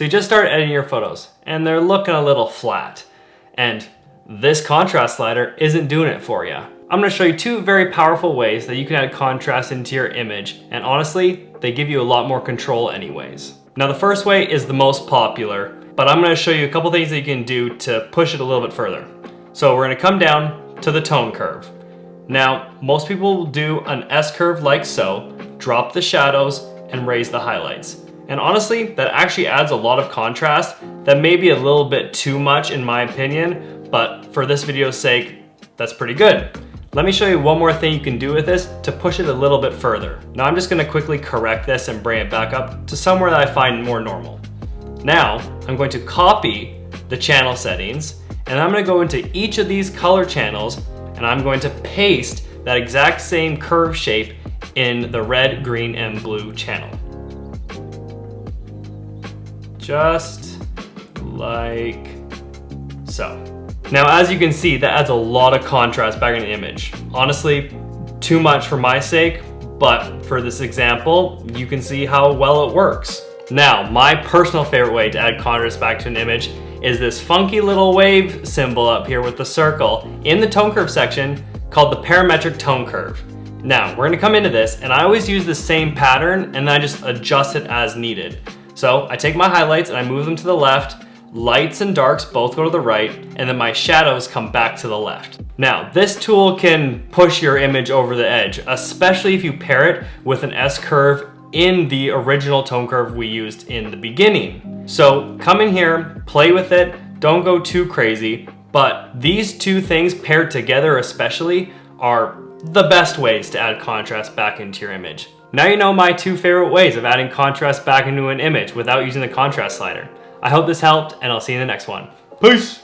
So you just start editing your photos and they're looking a little flat. And this contrast slider isn't doing it for you. I'm gonna show you two very powerful ways that you can add contrast into your image. And honestly, they give you a lot more control anyways. Now the first way is the most popular, but I'm gonna show you a couple things that you can do to push it a little bit further. So we're gonna come down to the tone curve. Now, most people will do an S curve like so, drop the shadows and raise the highlights. And honestly, that actually adds a lot of contrast that may be a little bit too much in my opinion, but for this video's sake, that's pretty good. Let me show you one more thing you can do with this to push it a little bit further. Now I'm just gonna quickly correct this and bring it back up to somewhere that I find more normal. Now, I'm going to copy the channel settings and I'm gonna go into each of these color channels and I'm going to paste that exact same curve shape in the red, green, and blue channel. Just like so. Now, as you can see, that adds a lot of contrast back in the image. Honestly, too much for my sake, but for this example, you can see how well it works. Now, my personal favorite way to add contrast back to an image is this funky little wave symbol up here with the circle in the tone curve section called the parametric tone curve. Now, we're gonna come into this, and I always use the same pattern, and then I just adjust it as needed. So I take my highlights and I move them to the left, lights and darks both go to the right, and then my shadows come back to the left. Now, this tool can push your image over the edge, especially if you pair it with an S curve in the original tone curve we used in the beginning. So come in here, play with it, don't go too crazy, but these two things paired together especially are the best ways to add contrast back into your image. Now you know my two favorite ways of adding contrast back into an image without using the contrast slider. I hope this helped, and I'll see you in the next one. Peace!